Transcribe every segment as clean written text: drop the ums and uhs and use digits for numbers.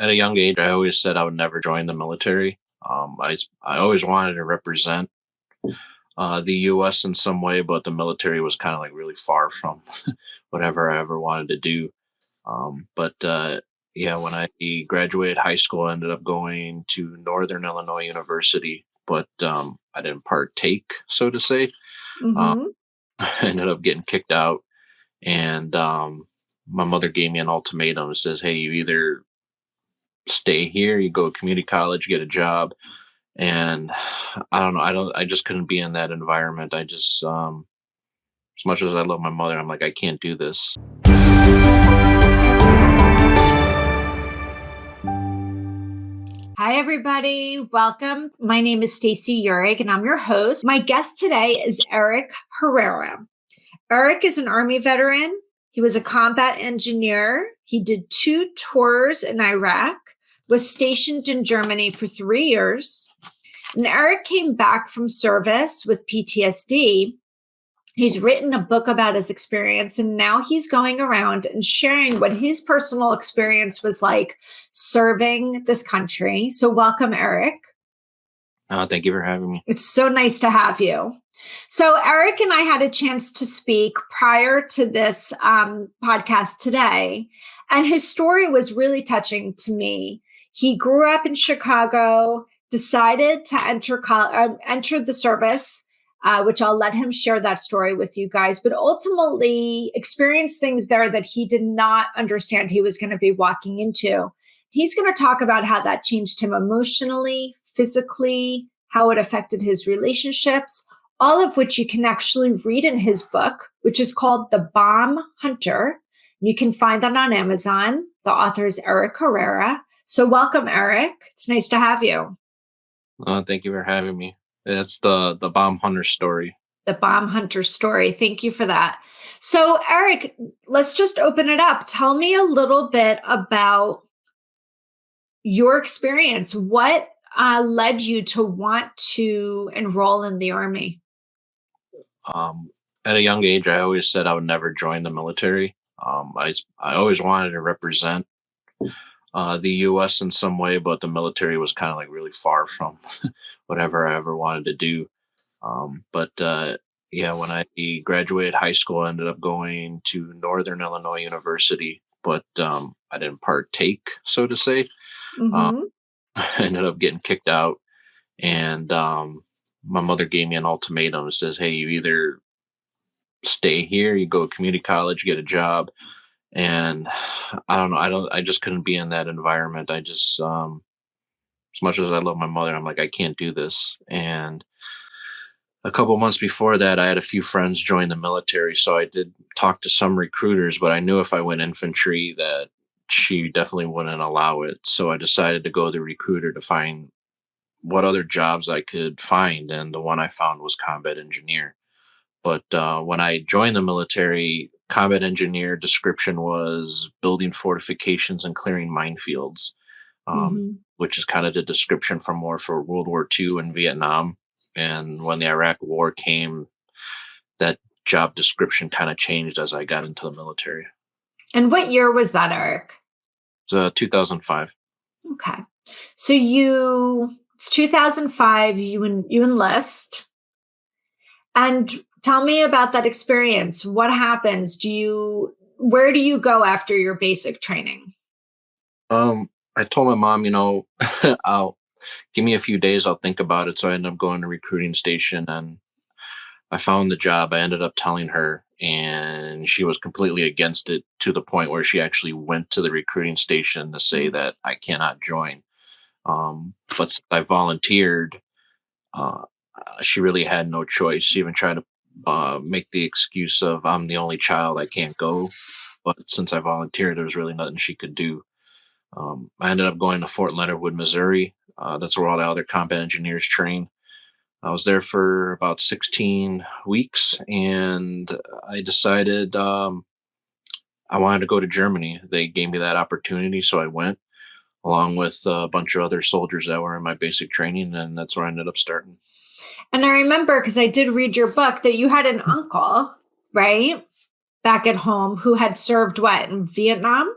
At a young age, I always said I would never join the military. I always wanted to represent the U.S. in some way, but the military was kind of like really far from whatever I ever wanted to do. But yeah, when I graduated high school, I ended up going to Northern Illinois University, but I didn't partake, so to say. Um, Mm-hmm. I ended up getting kicked out, and my mother gave me an ultimatum. It says, "Hey, you either stay here, you go to community college, get a job." And I don't know. I just couldn't be in that environment. As much as I love my mother, I'm like, I can't do this. Hi, everybody. Welcome. My name is Stacy Urig, and I'm your host. My guest today is Eric Herrera. Eric is an Army veteran. He was a combat engineer. He did 2 tours in Iraq, was stationed in Germany for 3 years. And Eric came back from service with PTSD. He's written a book about his experience, and now he's going around and sharing what his personal experience was like serving this country. So welcome, Eric. Thank you for having me. It's so nice to have you. So Eric and I had a chance to speak prior to this podcast today, and his story was really touching to me. He grew up in Chicago, decided to enter the service, which I'll let him share that story with you guys, but ultimately experienced things there that he did not understand he was going to be walking into. He's going to talk about how that changed him emotionally, physically, how it affected his relationships, all of which you can actually read in his book, which is called The Bomb Hunter. You can find that on Amazon. The author is Eric Herrera. So welcome, Eric. It's nice to have you. Thank you for having me. That's the bomb hunter story. The Bomb Hunter story. Thank you for that. So, Eric, let's just open it up. Tell me a little bit about your experience. What led you to want to enroll in the Army? Um, at a young age, I always said I would never join the military. I always wanted to represent the U.S. in some way, but the military was kind of like really far from whatever I ever wanted to do. But yeah, when I graduated high school, I ended up going to Northern Illinois University, but I didn't partake, so to say. Um, Mm-hmm. I ended up getting kicked out, and my mother gave me an ultimatum. It says, "Hey, you either stay here, you go to community college, get a job." And I don't know. I just couldn't be in that environment. As much as I love my mother, I'm like, I can't do this. And a couple months before that, I had a few friends join the military, so I did talk to some recruiters, but I knew if I went infantry that she definitely wouldn't allow it. So I decided to go to the recruiter to find what other jobs I could find, and the one I found was combat engineer. But when I joined the military, combat engineer description was building fortifications and clearing minefields, um, Mm-hmm. which is kind of the description for more for World War II and Vietnam. And when the Iraq War came, that job description kind of changed as I got into the military. And what year was that, Eric? It's 2005. Okay. So it's 2005, you enlist. And tell me about that experience. What happens? Where do you go after your basic training? I told my mom, I'll give me a few days, I'll think about it. So I ended up going to recruiting station, and I found the job. I ended up telling her, and she was completely against it to the point where she actually went to the recruiting station to say that I cannot join. But since I volunteered, uh, she really had no choice. She even tried to make the excuse of I'm the only child, I can't go. But since I volunteered, there was really nothing she could do. I ended up going to Fort Leonard Wood, Missouri. That's where all the other combat engineers train. I was there for about 16 weeks, and I decided I wanted to go to Germany. They gave me that opportunity, so I went along with a bunch of other soldiers that were in my basic training, and that's where I ended up starting. And I remember, because I did read your book, that you had an uncle, right, back at home who had served what, in Vietnam?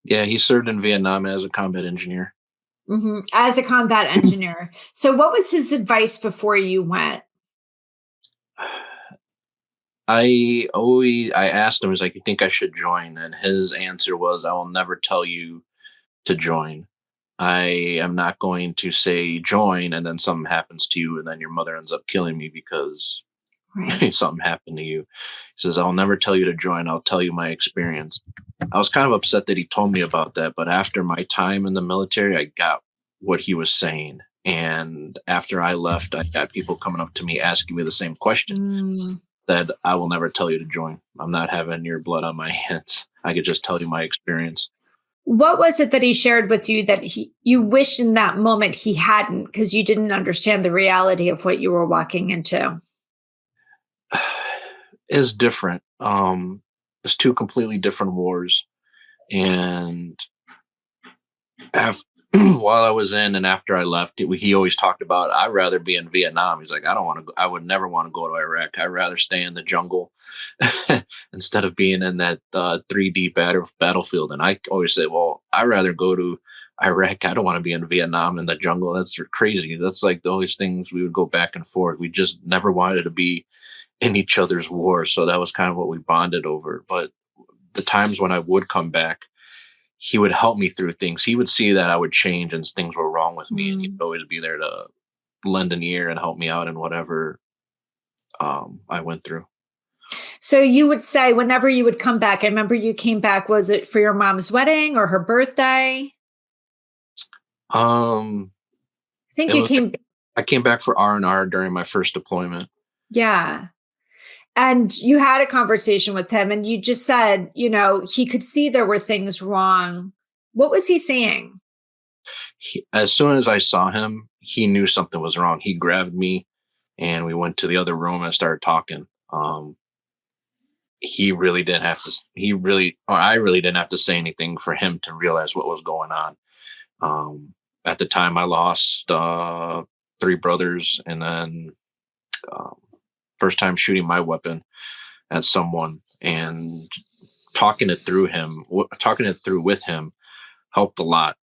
Yeah, he served in Vietnam as a combat engineer. As a combat engineer. So, what was his advice before you went? I asked him, he's like, "You think I should join?" And his answer was, "I will never tell you to join. I am not going to say join and then something happens to you and then your mother ends up killing me because Right. something happened to you." He says, "I'll never tell you to join. I'll tell you my experience." I was kind of upset that he told me about that, but after my time in the military, I got what he was saying. And after I left, I got people coming up to me asking me the same question. Mm. Said, "I will never tell you to join. I'm not having your blood on my hands. I could just tell you my experience." What was it that he shared with you that you wish in that moment he hadn't because you didn't understand the reality of what you were walking into? Is different. It's two completely different wars. And after while I was in and after I left, he always talked about, "I'd rather be in Vietnam." He's like, "I don't want to. I would never want to go to Iraq. I'd rather stay in the jungle instead of being in that 3D battlefield." And I always say, "Well, I'd rather go to Iraq. I don't want to be in Vietnam in the jungle. That's crazy." That's like the always things we would go back and forth. We just never wanted to be in each other's wars, so that was kind of what we bonded over. But the times when I would come back, he would help me through things. He would see that I would change and things were wrong with me, and he'd Mm. always be there to lend an ear and help me out in whatever I went through. So you would say whenever you would come back, I remember you came back, was it for your mom's wedding or her birthday? Um, I think it you was came, I came back for R&R during my first deployment. yeah. And you had a conversation with him and you just said, he could see there were things wrong. What was he saying? As soon as I saw him, he knew something was wrong. He grabbed me, and we went to the other room and started talking. He really didn't have to. He really, or I really didn't have to say anything for him to realize what was going on. At the time, I lost three brothers, and then um, first time shooting my weapon at someone, and talking it through with him helped a lot.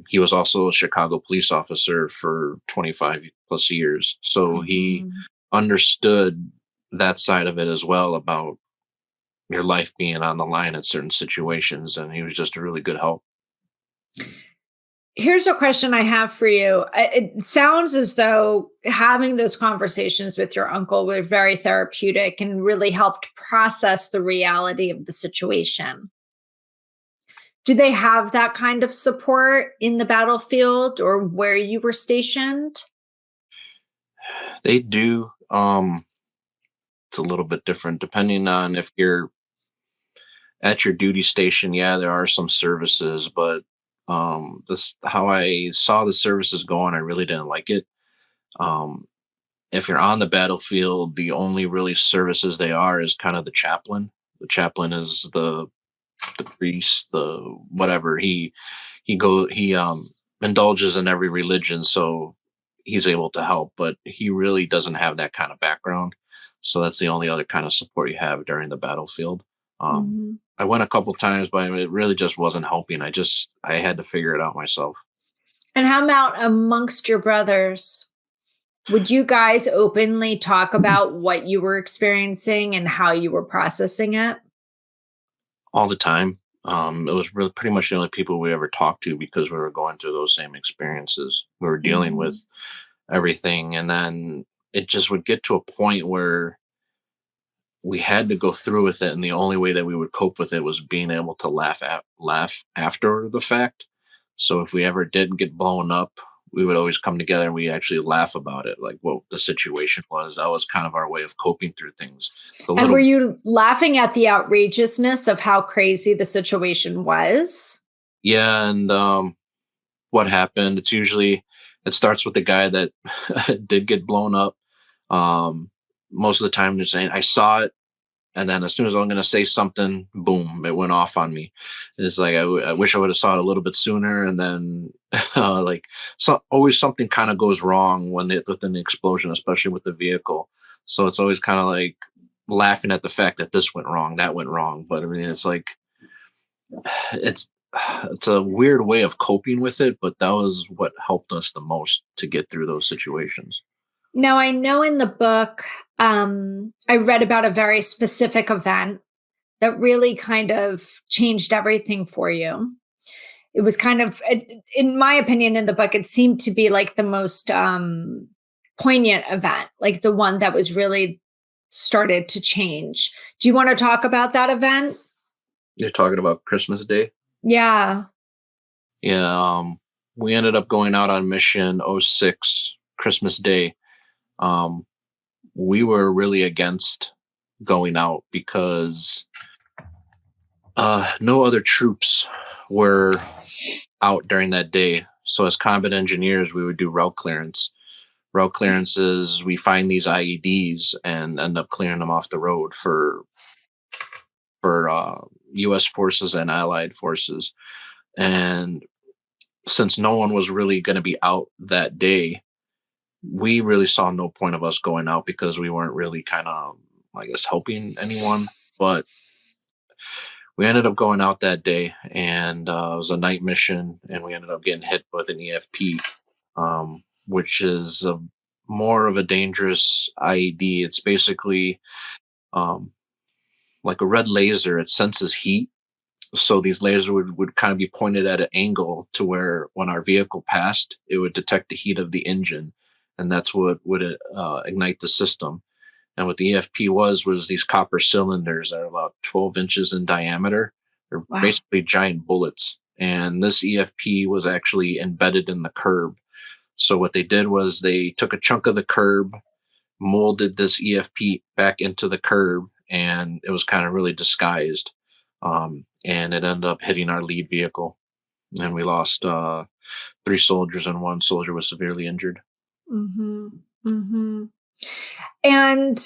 He was also a Chicago police officer for 25 plus years, so he Mhm. understood that side of it as well about your life being on the line in certain situations, and he was just a really good help. Here's a question I have for you. It sounds as though having those conversations with your uncle were very therapeutic and really helped process the reality of the situation. Do they have that kind of support in the battlefield or where you were stationed? They do. It's a little bit different depending on if you're at your duty station. Yeah, there are some services, but this how I saw the services going, I really didn't like it. Um, if you're on the battlefield, the only really services they are is kind of the chaplain. The chaplain is the priest, the whatever. He indulges in every religion, so he's able to help, but he really doesn't have that kind of background. So that's the only other kind of support you have during the battlefield. Um, Mhm. I went a couple times, but it really just wasn't helping. I had to figure it out myself. And how about amongst your brothers? Would you guys openly talk about what you were experiencing and how you were processing it? All the time. It was really pretty much the only people we ever talked to because we were going through those same experiences. We were dealing Mhm. with everything, and then it just would get to a point where we had to go through with it, and the only way that we would cope with it was being able to laugh after the fact. So if we ever did get blown up, we would always come together and we actually laugh about it, like what the situation was. That was kind of our way of coping through things. It's a And were little, you laughing at the outrageousness of how crazy the situation was? yeah. And what happened? It starts with the guy that did get blown up. Um, Most of the time, they're saying, "I saw it." And then as soon as I'm going to say something, boom, it went off on me. It's like, I wish I would have saw it a little bit sooner. And then, like, always something kind of goes wrong within the explosion, especially with the vehicle. So it's always kind of like laughing at the fact that this went wrong, that went wrong. But I mean, it's like, it's it's a weird way of coping with it, but that was what helped us the most to get through those situations. Now, I know in the book, I read about a very specific event that really kind of changed everything for you. It was kind of, in my opinion, in the book, it seemed to be like the most poignant event, like the one that was really started to change. Do you want to talk about that event? You're talking about Christmas Day? Yeah. Yeah, we ended up going out on mission '06 Christmas Day. Um, we were really against going out because no other troops were out during that day. So as combat engineers, we would do route clearance. Route clearances, we find these IEDs and end up clearing them off the road for U.S. forces and allied forces. And since no one was really going to be out that day, we really saw no point of us going out because we weren't really kind of, I guess, helping anyone. But we ended up going out that day, and it was a night mission, and we ended up getting hit with an EFP, which is more of a dangerous IED. It's basically um, like a red laser. It senses heat. So these lasers would kind of be pointed at an angle to where when our vehicle passed, it would detect the heat of the engine, and that's what would ignite the system. And what the EFP was these copper cylinders that are about 12 inches in diameter. They're Wow. basically giant bullets. And this EFP was actually embedded in the curb. So what they did was they took a chunk of the curb, molded this EFP back into the curb, and it was kind of really disguised. And it ended up hitting our lead vehicle, and we lost 3 soldiers, and 1 soldier was severely injured. Hmm. Hmm. And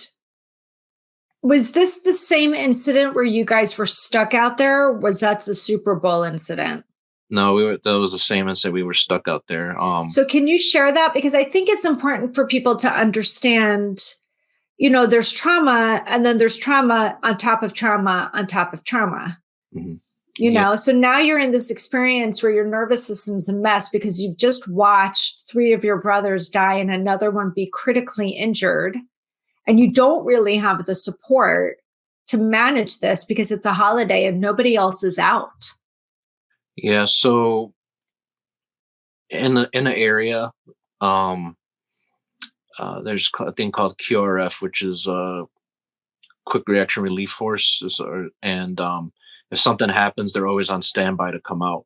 was this the same incident where you guys were stuck out there? Or was that the Super Bowl incident? No, that was the same as that we were stuck out there. So, can you share that? Because I think it's important for people to understand, there's trauma and then there's trauma on top of trauma on top of trauma. Mhm. Yeah, So now you're in this experience where your nervous system's a mess because you've just watched 3 of your brothers die and another one be critically injured. And you don't really have the support to manage this because it's a holiday and nobody else is out. yeah. So in the area, um, there's a thing called QRF, which is Quick Reaction Relief Force, and if something happens, they're always on standby to come out.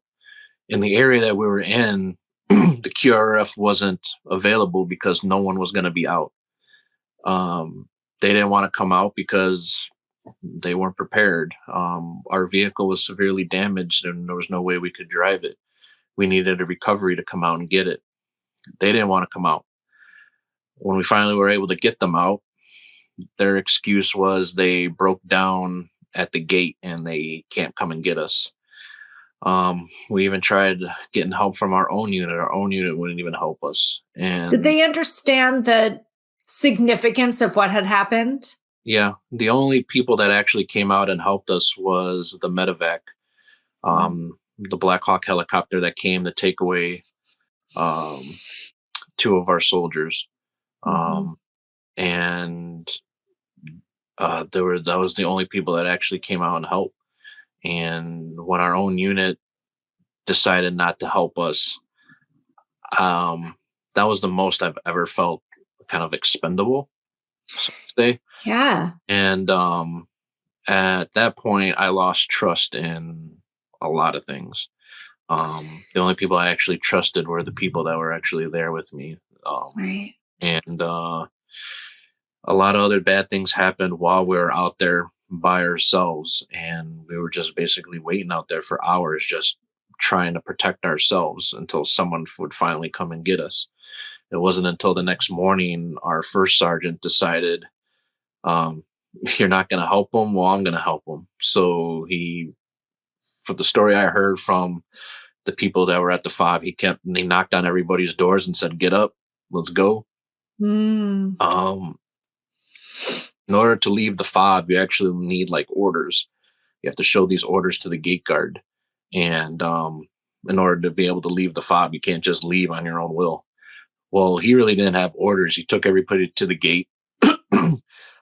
In the area that we were in, the QRF wasn't available because no one was going to be out. They didn't want to come out because they weren't prepared. Our vehicle was severely damaged, and there was no way we could drive it. We needed a recovery to come out and get it. They didn't want to come out. When we finally were able to get them out, their excuse was they broke down at the gate and they can't come and get us. We even tried getting help from our own unit. Our own unit wouldn't even help us. Did And they understand the significance of what had happened? yeah, the only people that actually came out and helped us was the medevac, the Black Hawk helicopter that came to take away um, 2 of our soldiers. Mhm. Um, and that was the only people that actually came out and helped. And when our own unit decided not to help us, um, that was the most I've ever felt kind of expendable, so to say. Yeah. And at that point, I lost trust in a lot of things. The only people I actually trusted were the people that were actually there with me. Right. And a lot of other bad things happened while we were out there by ourselves. And we were just basically waiting out there for hours, just trying to protect ourselves until someone would finally come and get us. It wasn't until the next morning our first sergeant decided, um, "You're not going to help them. Well, I'm going to help them." So for the story I heard from the people that were at the fob, he knocked on everybody's doors and said, "Get up, let's go." Mm. Um, in order to leave the fob, you actually need like orders. You have to show these orders to the gate guard, And in order to be able to leave the fob, you can't just leave on your own will. Well, he really didn't have orders. He took everybody to the gate.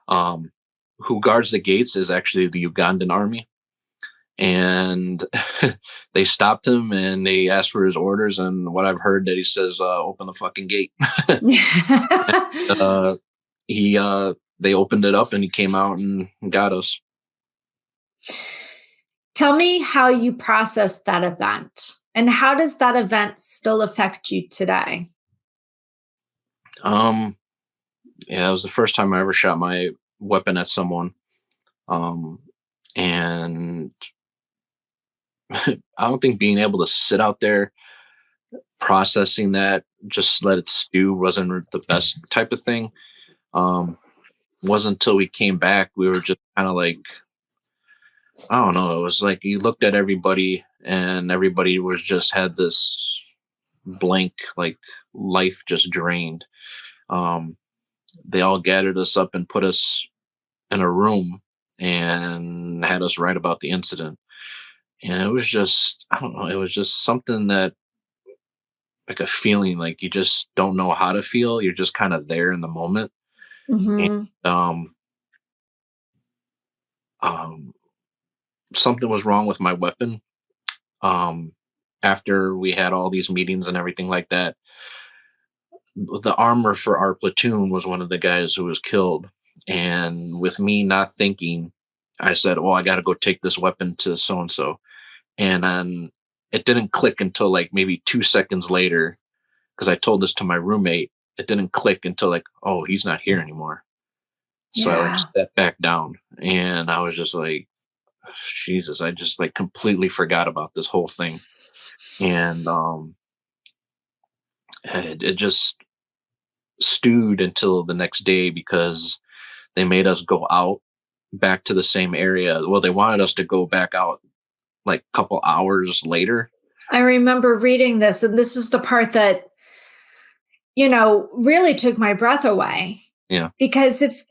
um, who guards the gates is actually the Ugandan army. And they stopped him and they asked for his orders. And what I've heard that he says, open the fucking gate. uh, they opened it up and he came out and got us. Tell me how you processed that event, and how does that event still affect you today? Um, yeah, it was the first time I ever shot my weapon at someone. Um, and I don't think being able to sit out there processing that, just let it stew, wasn't the best type of thing. Um, wasn't until we came back, we were just kind of like, I don't know. It was like you looked at everybody and everybody was just had this blank, like life just drained. Um, they all gathered us up and put us in a room and had us write about the incident. And it was just, I don't know, it was just something that, like a feeling, like you just don't know how to feel. You're just kind of there in the moment. And Mhm. um, um, something was wrong with my weapon. Um, after we had all these meetings and everything like that, the armor for our platoon was one of the guys who was killed. And with me not thinking, I said, "Oh, I got to go take this weapon to so and so." And then it didn't click until like maybe 2 seconds later, because I told this to my roommate. It didn't click until like, oh, he's not here anymore. So I like Yeah. stepped back down and I was just like, Jesus, I just like completely forgot about this whole thing. And it just stewed until the next day because they made us go out back to the same area. Well, they wanted us to go back out like a couple hours later. I remember reading this, and this is the part that, really took my breath away. Yeah. Because if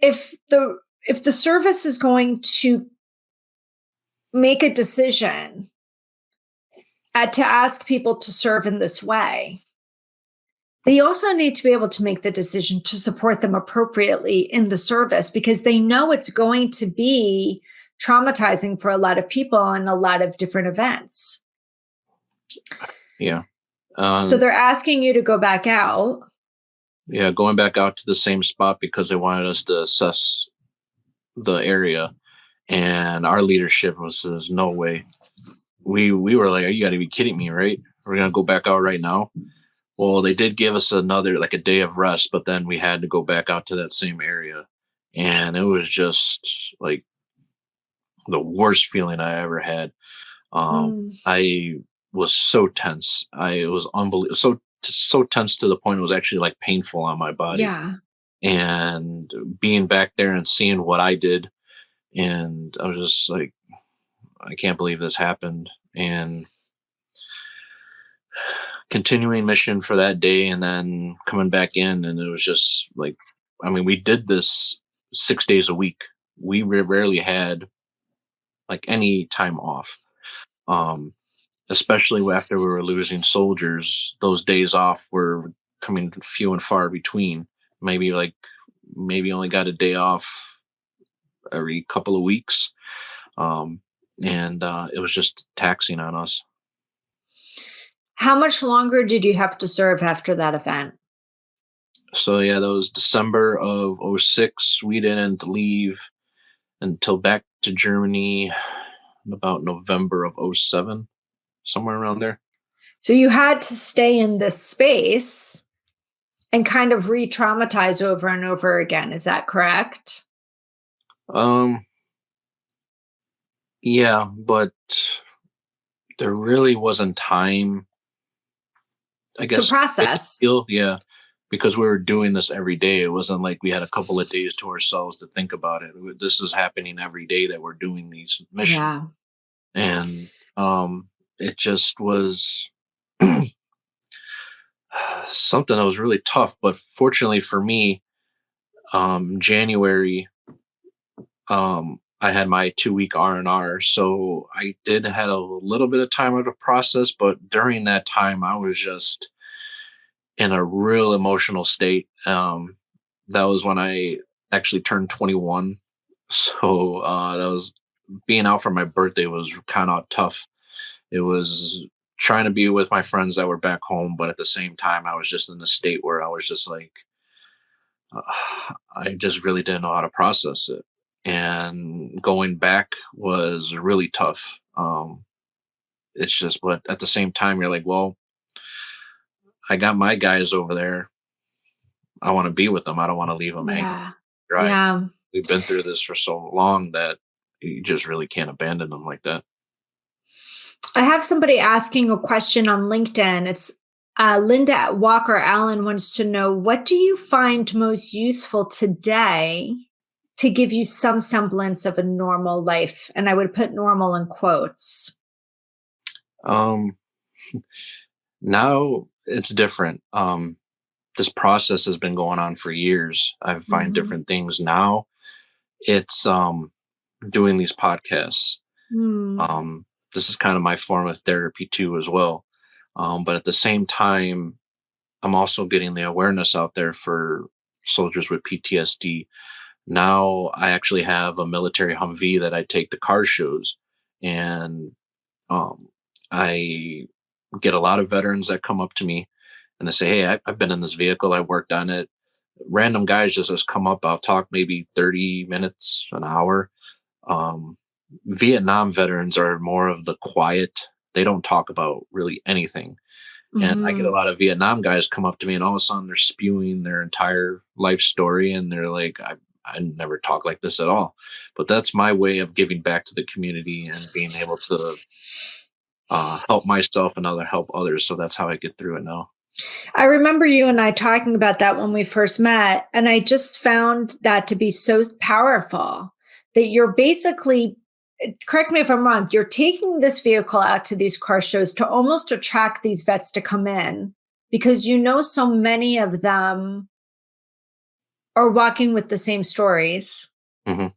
the service is going to make a decision to ask people to serve in this way, they also need to be able to make the decision to support them appropriately in the service, because they know it's going to be traumatizing for a lot of people in a lot of different events. Yeah. So Um, they're asking you to go back out. yeah. Going back out to the same spot because they wanted us to assess the area. And our leadership was says, no way. We were like, you got to be kidding me, right? We're gonna go back out right now. Well, they did give us another like a day of rest, but then we had to go back out to that same area, and it was just like the worst feeling I ever had. Mm, I was so tense. I was unbelievable, so tense to the point it was actually like painful on my body. yeah. And being back there and seeing what I did, and I was just like, I can't believe this happened. And continuing mission for that day and then coming back in, and it was just like, I mean, we did this 6 days a week. We rarely had like any time off. um Especially after we were losing soldiers, those days off were coming few and far between. Maybe only got a day off every couple of weeks. um and it was just taxing on us. How much longer did you have to serve after that event? So yeah, that was December of '06. We didn't leave until back to Germany in about November of '07, somewhere around there. So you had to stay in this space and kind of re-traumatize over and over again. Is that correct? Um, yeah, but there really wasn't time, I To guess, to process. heal. Yeah, because we were doing this every day. It wasn't like we had a couple of days to ourselves to think about it. This is happening every day that we're doing these missions, Yeah. and it just was something that was really tough. But fortunately for me, January, I had my 2 week R&R. So I did had a little bit of time to process, but during that time I was just in a real emotional state. That was when I actually turned 21. So that was being out for my birthday was kind of tough. It was trying to be with my friends that were back home, but at the same time, I was just in a state where I was just like, uh, I just really didn't know how to process it. And going back was really tough. It's just, but at the same time, you're like, well, I got my guys over there. I want to be with them. I don't want to leave them hanging Yeah. dry. Yeah. We've been through this for so long that you just really can't abandon them like that. I have somebody asking a question on LinkedIn. It's Linda Walker Allen wants to know, what do you find most useful today to give you some semblance of a normal life? And I would put normal in quotes. Um, Now it's different. This process has been going on for years. I find Mhm. different things now. It's doing these podcasts. Mm. This is kind of my form of therapy too, as well. But at the same time, I'm also getting the awareness out there for soldiers with PTSD. Now I actually have a military Humvee that I take to car shows, and um, I get a lot of veterans that come up to me and they say, "Hey, I've been in this vehicle. I worked on it." Random guys just come up. I'll talk maybe 30 minutes, an hour. Um, Vietnam veterans are more of the quiet. They don't talk about really anything. And I get a Mhm. lot of Vietnam guys come up to me, and all of a sudden they're spewing their entire life story, and they're like, I never talk like this at all. But that's my way of giving back to the community and being able to help myself and help others. So that's how I get through it now. I remember you and I talking about that when we first met, and I just found that to be so powerful that you're basically, correct me if I'm wrong, you're taking this vehicle out to these car shows to almost attract these vets to come in because you know so many of them are walking with the same stories. Hmm.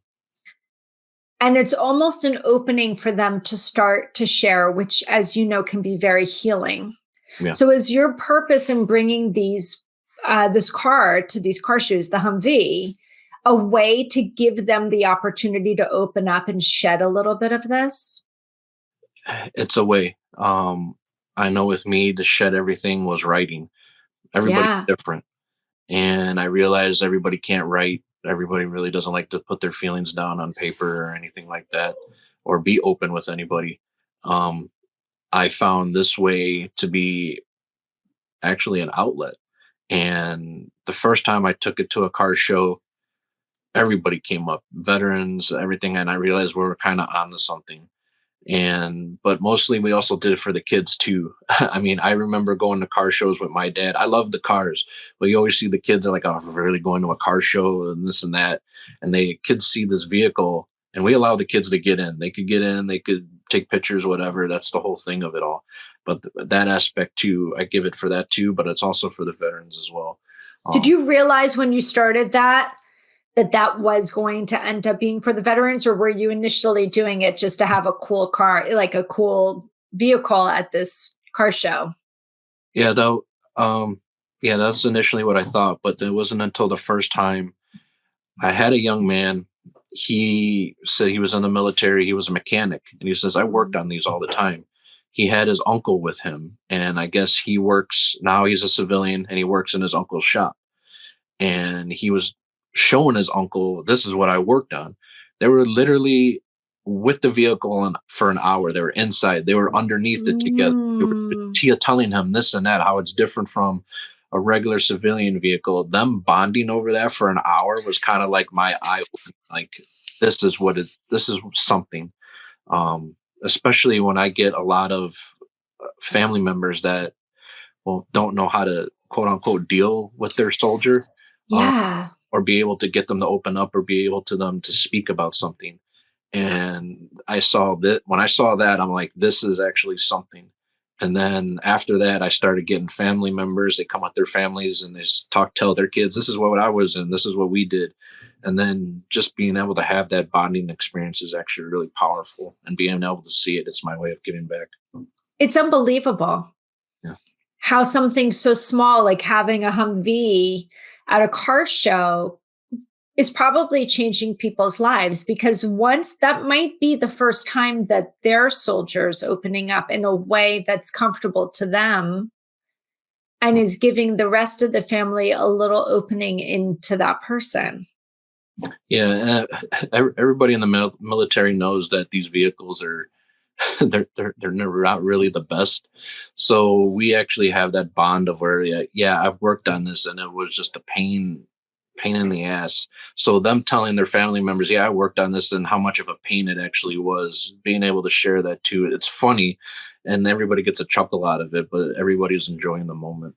And it's almost an opening for them to start to share, which, as you know, can be very healing. Yeah. So, is your purpose in bringing this car to these car shows, the Humvee, a way to give them the opportunity to open up and shed a little bit of this? It's a way. I know with me, to shed everything was writing. Everybody's Yeah. different. And I realize everybody can't write. Everybody really doesn't like to put their feelings down on paper or anything like that, or be open with anybody. Um, I found this way to be actually an outlet. And the first time I took it to a car show, everybody came up, veterans, everything. And I realized we were kind of onto something. And but mostly we also did it for the kids too. I mean, I remember going to car shows with my dad. I love the cars, but you always see the kids are like, "Oh, we're really going to a car show and this and that," and they kids see this vehicle, and we allow the kids to get in. They could get in, they could take pictures, whatever. That's the whole thing of it all. But that aspect too, I give it for that too, but it's also for the veterans as well. Did Um, you realize when you started that was going to end up being for the veterans, or were you initially doing it just to have a cool car, like a cool vehicle at this car show? yeah, though, um, yeah, that's initially what I thought, but it wasn't until the first time I had a young man. He said he was in the military. He was a mechanic. And he says, I worked Mhm. on these all the time. He had his uncle with him. And I guess he works now, he's a civilian and he works in his uncle's shop. And he was showing his uncle, this is what I worked on. They were literally with the vehicle for an hour. They were inside, they were underneath it together. They were Mm. telling him this and that, how it's different from a regular civilian vehicle. Them bonding over that for an hour was kind of like my eye opening. Like, this is something. Especially when I get a lot of family members that, well, don't know how to quote unquote deal with their soldier, um, Yeah. or be able to get them to open up or be able to them to speak about something. And I saw that when I saw that, I'm like, this is actually something. And then after that, I started getting family members. They come with their families and they tell their kids, this is what I was in, this is what we did. And then just being able to have that bonding experience is actually really powerful. And being able to see it, it's my way of giving back. It's unbelievable Yeah. how something so small like having a Humvee at a car show is probably changing people's lives, because once that might be the first time that their soldiers opening up in a way that's comfortable to them and is giving the rest of the family a little opening into that person. Yeah. Everybody in the military knows that these vehicles are they're never not really the best. So we actually have that bond of where, yeah, yeah, I've worked on this and it was just a pain in the ass. So them telling their family members, yeah, I worked on this, and how much of a pain it actually was, being able to share that too. It's funny and everybody gets a chuckle out of it, but everybody's enjoying the moment.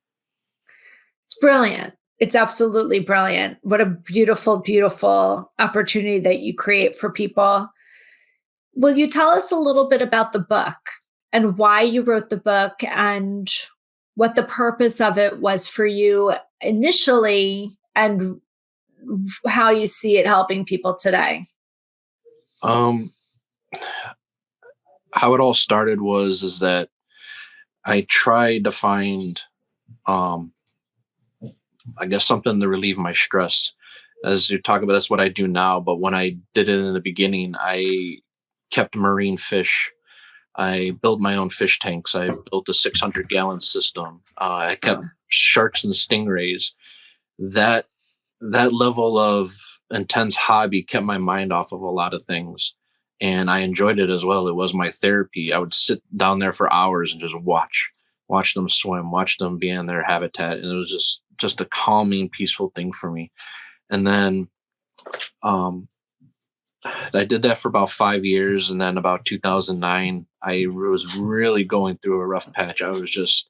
It's brilliant. It's absolutely brilliant. What a beautiful, beautiful opportunity that you create for people. Will you tell us a little bit about the book and why you wrote the book and what the purpose of it was for you initially and how you see it helping people today? Um how it all started was is that I tried to find um I guess something to relieve my stress. As you talk about, that's what I do now. But when I did it in the beginning, I kept marine fish. I built my own fish tanks. I built a 600-gallon system. I kept Oh, sharks and stingrays. That that level of intense hobby kept my mind off of a lot of things, and I enjoyed it as well. It was my therapy. I would sit down there for hours and just watch them swim, watch them be in their habitat, and it was just a calming, peaceful thing for me. And then um, I did that for about 5 years, and then about 2009, I was really going through a rough patch. I was just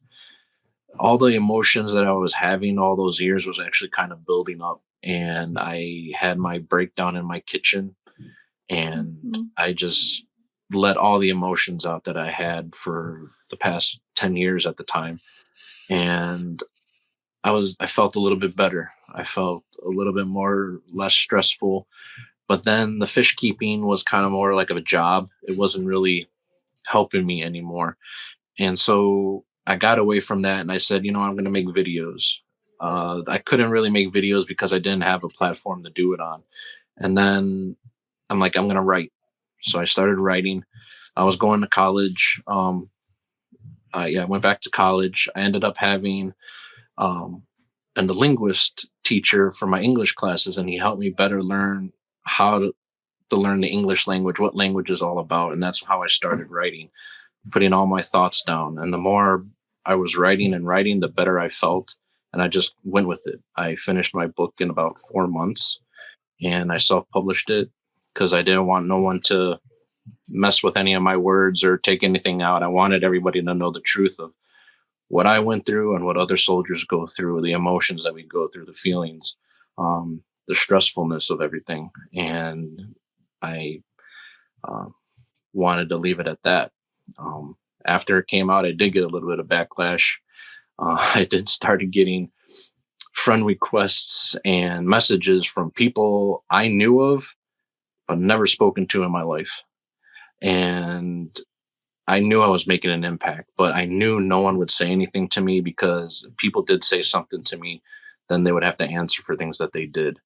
all the emotions that I was having all those years was actually kind of building up, and I had my breakdown in my kitchen, and mhm. I just let all the emotions out that I had for the past 10 years at the time. And I felt a little bit better. I felt a little bit more less stressful. But then the fish keeping was kind of more like of a job. It wasn't really helping me anymore. And so I got away from that and I said, I'm going to make videos. I couldn't really make videos because I didn't have a platform to do it on. And then I'm like, I'm going to write. So I started writing. I was going to college. I went back to college. I ended up having um, and a linguist teacher for my English classes, and he helped me better learn how to learn the English language, what language is all about. And that's how I started writing, putting all my thoughts down. And the more I was writing and writing, the better I felt. And I just went with it. I finished my book in about 4 months and I self published it because I didn't want no one to mess with any of my words or take anything out. I wanted everybody to know the truth of what I went through and what other soldiers go through, the emotions that we go through, the feelings, the stressfulness of everything. And I uh, wanted to leave it at that. After it came out, I did get a little bit of backlash. I did started getting friend requests and messages from people I knew of, but never spoken to in my life. And I knew I was making an impact, but I knew no one would say anything to me because if people did say something to me, then they would have to answer for things that they did.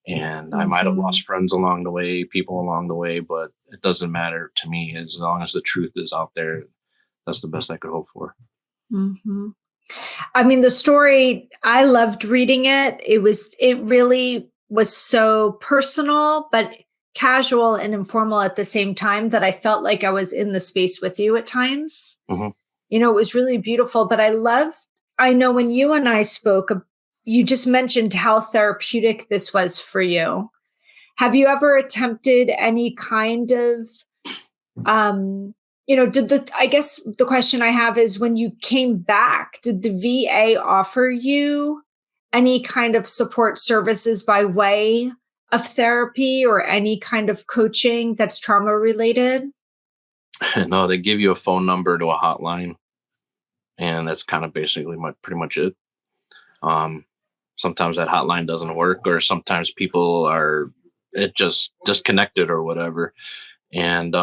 And I might have lost Mhm. friends along the way, people along the way, but it doesn't matter to me as long as the truth is out there. That's the best I could hope for. Mhm. I mean, the story, I loved reading it. It really was so personal, but casual and informal at the same time that I felt like I was in the space with you at times. Hmm. It was really beautiful, but I know when you and I spoke, you just mentioned how therapeutic this was for you. Have you ever attempted any kind of um did the I guess the question I have is, when you came back, did the VA offer you any kind of support services by way of therapy or any kind of coaching that's trauma related? No, they give you a phone number to a hotline, and that's kind of basically pretty much it. Um, Sometimes that hotline doesn't work, or sometimes people are it just disconnected or whatever. And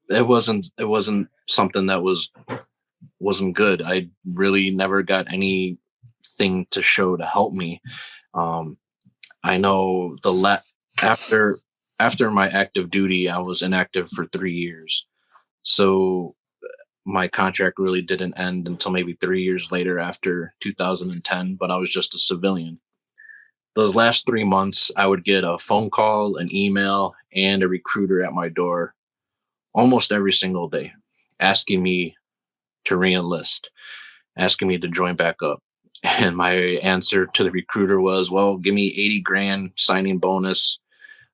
it wasn't something that wasn't good. I really never got anything to show to help me. Um, I know after after my active duty, I was inactive for 3 years. So my contract really didn't end until maybe 3 years later after 2010, but I was just a civilian. Those last 3 months, I would get a phone call, an email, and a recruiter at my door almost every single day asking me to reenlist, asking me to join back up. And my answer to the recruiter was, well, give me 80 grand signing bonus,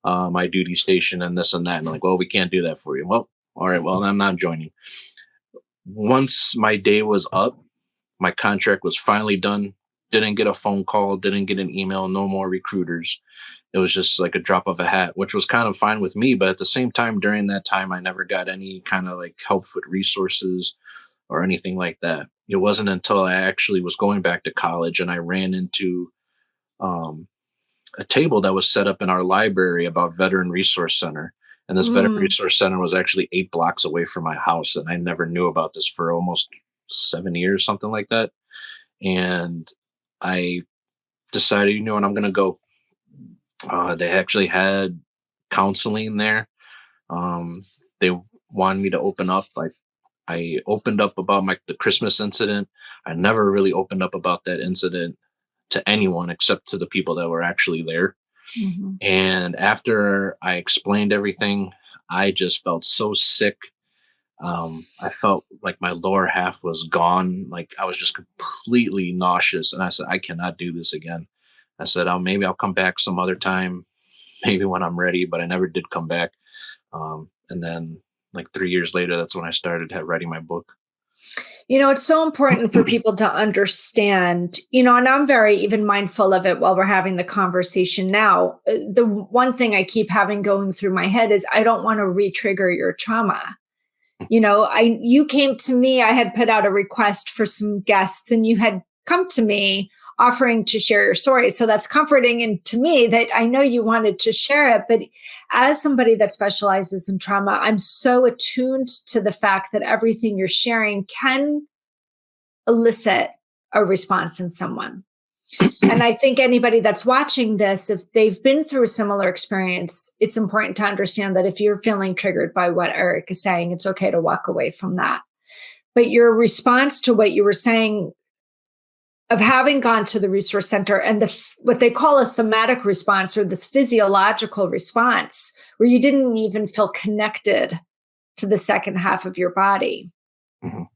my duty station, and this and that. And I'm like, well, we can't do that for you. Well, all right, well, I'm not joining. Once my day was up, my contract was finally done. Didn't get a phone call, didn't get an email, no more recruiters. It was just like a drop of a hat, which was kind of fine with me. But at the same time, during that time, I never got any kind of like help with resources or anything like that. It wasn't until I actually was going back to college and I ran into um, a table that was set up in our library about Veteran Resource Center. And this Veteran Mm, Resource Center was actually 8 blocks away from my house. And I never knew about this for almost 7 years, something like that. And I decided, what, I'm going to go. They actually had counseling there. Um, they wanted me to open up. I opened up about the Christmas incident. I never really opened up about that incident to anyone except to the people that were actually there. mhm. And after I explained everything, I just felt so sick. I felt like my lower half was gone. Like I was just completely nauseous. And I said, I cannot do this again. I said, maybe I'll come back some other time, maybe when I'm ready, but I never did come back. And then like 3 years later, that's when I started writing my book. It's so important for people to understand, and I'm very even mindful of it while we're having the conversation now. The one thing I keep having going through my head is I don't want to re-trigger your trauma. You came to me, I had put out a request for some guests and you had come to me offering to share your story. So that's comforting and to me that I know you wanted to share it, but as somebody that specializes in trauma, I'm so attuned to the fact that everything you're sharing can elicit a response in someone. And I think anybody that's watching this, if they've been through a similar experience, it's important to understand that if you're feeling triggered by what Eric is saying, it's okay to walk away from that. But your response to what you were saying of having gone to the resource center and what they call a somatic response or this physiological response, where you didn't even feel connected to the second half of your body, Mhm.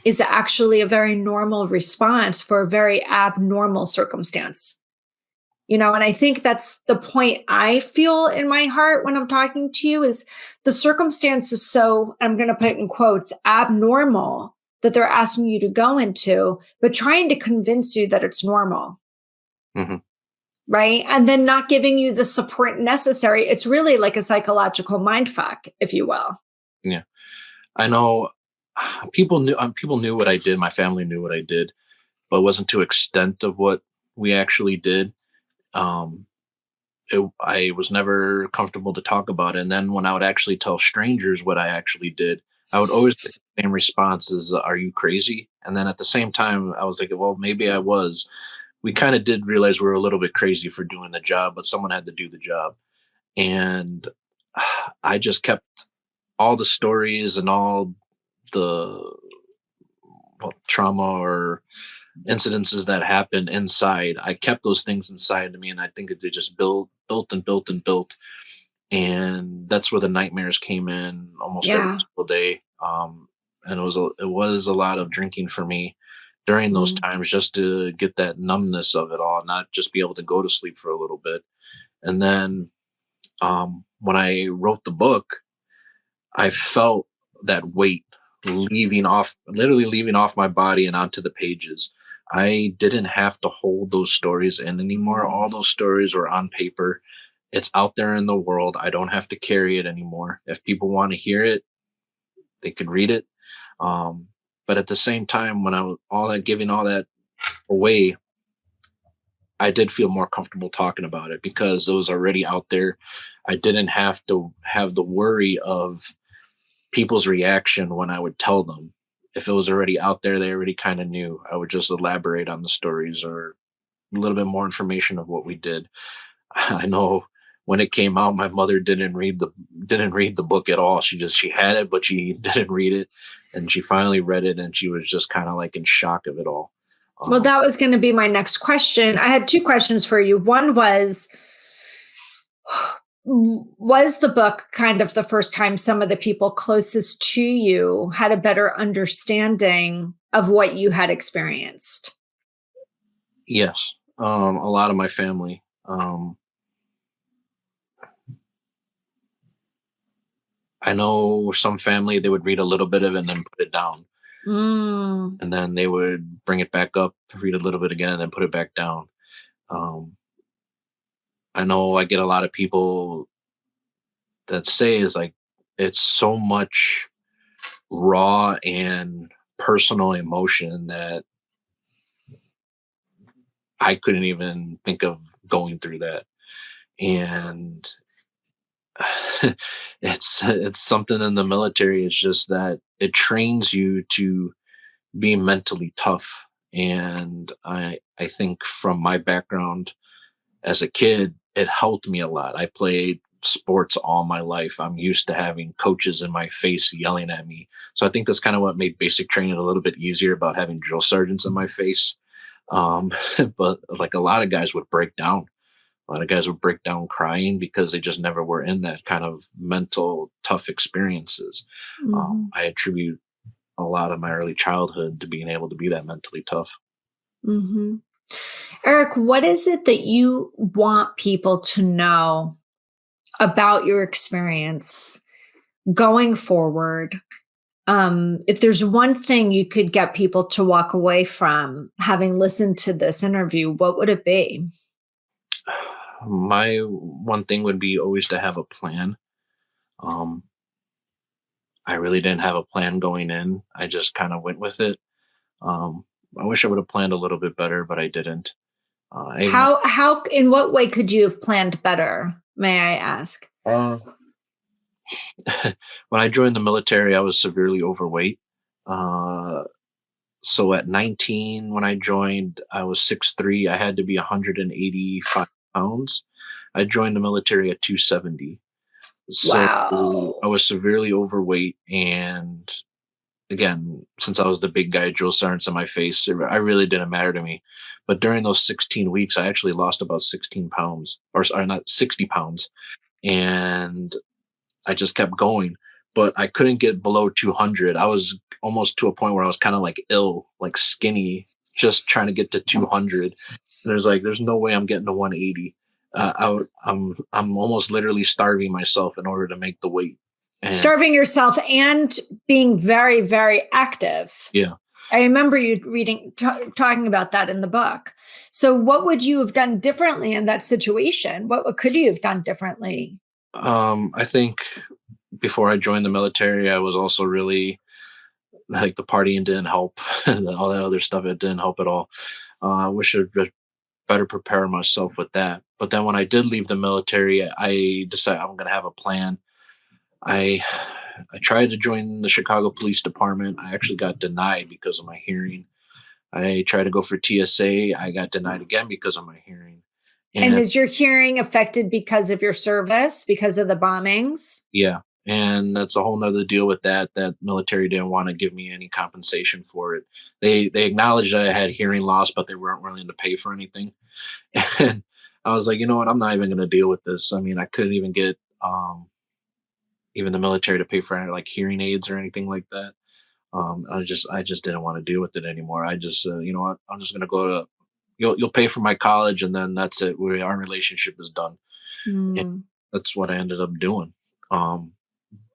is actually a very normal response for a very abnormal circumstance. And I think that's the point I feel in my heart when I'm talking to you is the circumstance is so, I'm going to put in quotes, abnormal that they're asking you to go into, but trying to convince you that it's normal, Mhm. right? And then not giving you the support necessary. It's really like a psychological mind fuck, if you will. Yeah, I know. People knew what I did. My family knew what I did, but it wasn't to extent of what we actually did. Um, I was never comfortable to talk about it. And then when I would actually tell strangers what I actually did, I would always get the same responses: "Are you crazy?" And then at the same time, I was thinking, well, maybe I was. We kind of did realize we were a little bit crazy for doing the job, but someone had to do the job. And I just kept all the stories and all the, well, trauma or incidences that happened inside. I kept those things inside of me, and I think that they just built and built and built. And that's where the nightmares came in almost every Yeah. single day. And it was a lot of drinking for me during those Mm. times, just to get that numbness of it all, not just be able to go to sleep for a little bit. And then when I wrote the book, I felt that weight literally leaving off my body and onto the pages. I didn't have to hold those stories in anymore. Mm. All those stories were on paper. It's out there in the world. I don't have to carry it anymore. If people want to hear it, they could read it. Um, but at the same time, when I was giving all that away, I did feel more comfortable talking about it because it was already out there. I didn't have to have the worry of people's reaction when I would tell them. If it was already out there, they already kind of knew. I would just elaborate on the stories or a little bit more information of what we did. I know when it came out, my mother didn't read the book at all. She had it, but she didn't read it, and she finally read it, and she was just kind of like in shock of it all. Well, Um, that was going to be my next question. I had two questions for you. One was the book kind of the first time some of the people closest to you had a better understanding of what you had experienced? yes, a lot of my family. I know some family they would read a little bit of it and then put it down, Mm. and then they would bring it back up, read a little bit again, and then put it back down. Um, I know I get a lot of people that say is like it's so much raw and personal emotion that I couldn't even think of going through that. And it's something in the military. It's just that it trains you to be mentally tough. And I think from my background as a kid, it helped me a lot. I played sports all my life. I'm used to having coaches in my face yelling at me. So I think that's kind of what made basic training a little bit easier about having drill sergeants in my face. Um, but like a lot of guys would break down. A lot of guys would break down crying because they just never were in that kind of mental tough experiences. Mhm. I attribute a lot of my early childhood to being able to be that mentally tough. Mhm. Eric, what is it that you want people to know about your experience going forward? If there's one thing you could get people to walk away from having listened to this interview, what would it be? My one thing would be always to have a plan. Um, I really didn't have a plan going in. I just kind of went with it. Um, I wish I would have planned a little bit better, but I didn't. I even In what way could you have planned better, may I ask? uh, when I joined the military, I was severely overweight. Uh, so at 19, when I joined, I was 6'3". I had to be 185 pounds. I joined the military at 270. So I Wow. was severely overweight, and again, since I was the big guy, drill sergeants in my face, I really didn't matter to me. But during those 16 weeks, I actually lost about 16 pounds, or sorry, not 60 pounds, and I just kept going. But I couldn't get below 200. I was almost to a point where I was kind of like ill, like skinny, just trying to get to 200. And there's like, there's no way I'm getting to 180. I'm almost literally starving myself in order to make the weight. And Starving yourself and being very, very active. yeah, I remember you talking about that in the book. So, what would you have done differently in that situation? What could you have done differently? I think before I joined the military, I was also really like the partying didn't help, all that other stuff. It didn't help at all. I wish I'd better prepare myself with that. But then when I did leave the military, I decided I'm going to have a plan. I I tried to join the Chicago Police Department. I actually got denied because of my hearing. I tried to go for TSA. I got denied again because of my hearing. And And is your hearing affected because of your service, because of the bombings? yeah, and that's a whole nother deal with that. That military didn't want to give me any compensation for it. They acknowledged that I had hearing loss, but they weren't willing to pay for anything. And I was like, you know what? I'm not even going to deal with this. I mean, I couldn't even get even the military to pay for any, like hearing aids or anything like that. I just didn't want to deal with it anymore. I just, you know what? I'm just going to go to. You'll pay for my college, and then that's it. Our relationship is done. And Mm. that's what I ended up doing. Um,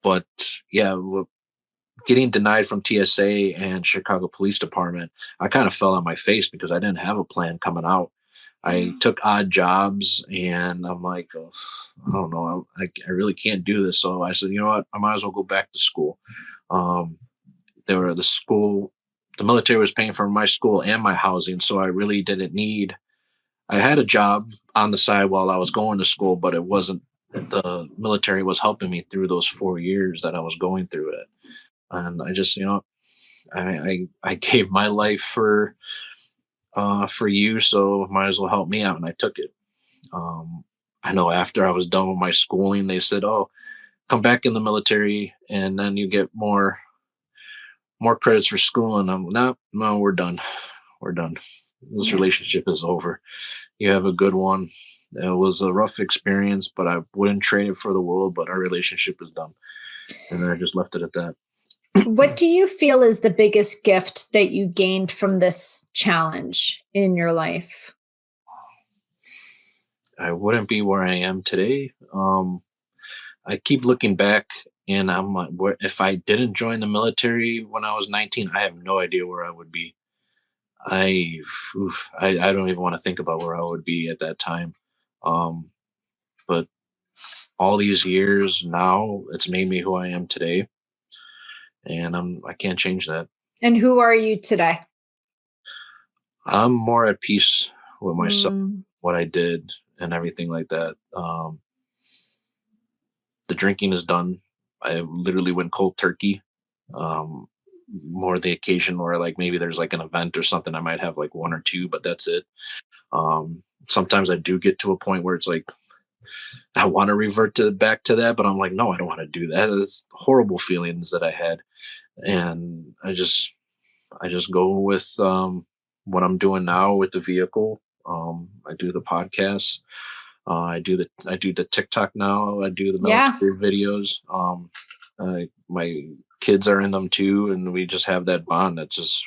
but yeah, getting denied from TSA and Chicago Police Department, I kind of fell on my face because I didn't have a plan coming out. I took odd jobs, and I'm like, oh, I don't know, I really can't do this. So I said, you know what, I might as well go back to school. Um, there were the school, the military was paying for my school and my housing, so I really didn't need I had a job on the side while I was going to school, but it wasn't, the military was helping me through those 4 years that I was going through it. And I just, I gave my life for you, so might as well help me out, and I took it. I know after I was done with my schooling, they said, "Oh, come back in the military, and then you get more credits for school." And I'm, no, no, we're done. We're done. This Yeah. relationship is over. You have a good one. It was a rough experience, but I wouldn't trade it for the world. But our relationship is done, and then I just left it at that. What do you feel is the biggest gift that you gained from this challenge in your life? I wouldn't be where I am today. I keep looking back, and I'm like, if I didn't join the military when I was 19, I have no idea where I would be. I, I don't even want to think about where I would be at that time. Um, but all these years now, it's made me who I am today, and I can't change that. And who are you today? I'm more at peace with myself, Mm, what I did, and everything like that. The drinking is done. I literally went cold turkey. Um, More the occasion where like maybe there's like an event or something, I might have like one or two, but that's it. Sometimes I do get to a point where it's like I want to revert to back to that, but I'm like, no, I don't want to do that. It's horrible feelings that I had, and I just go with what I'm doing now with the vehicle. I do the podcast. I do the TikTok now. I do the yeah. military videos. My kids are in them too, and we just have that bond. That's just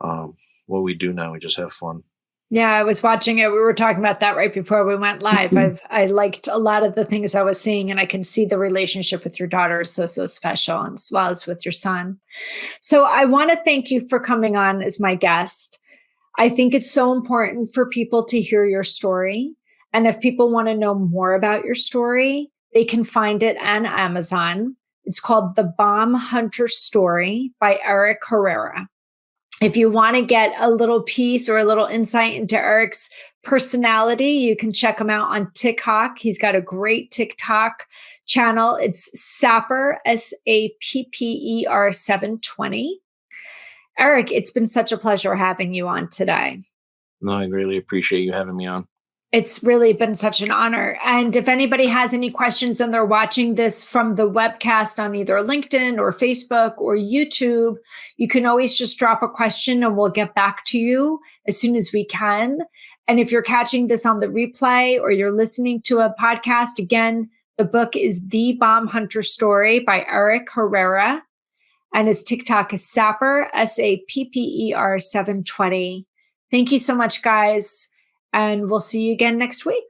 um, what we do now. We just have fun. Yeah, I was watching it. We were talking about that right before we went live. I liked a lot of the things I was seeing, and I can see the relationship with your daughter is so special, and as well as with your son. So I want to thank you for coming on as my guest. I think it's so important for people to hear your story. And if people want to know more about your story, they can find it on Amazon. It's called The Bomb Hunter Story by Eric Herrera. If you want to get a little piece or a little insight into Eric's personality, you can check him out on TikTok. He's got a great TikTok channel. It's Sapper, Sapper 720. Eric, it's been such a pleasure having you on today. No, I really appreciate you having me on. It's really been such an honor. And if anybody has any questions and they're watching this from the webcast on either LinkedIn or Facebook or YouTube, you can always just drop a question and we'll get back to you as soon as we can. And if you're catching this on the replay or you're listening to a podcast, again, the book is The Bomb Hunter Story by Eric Herrera. And his TikTok is Sapper, Sapper 720. Thank you so much, guys. And we'll see you again next week.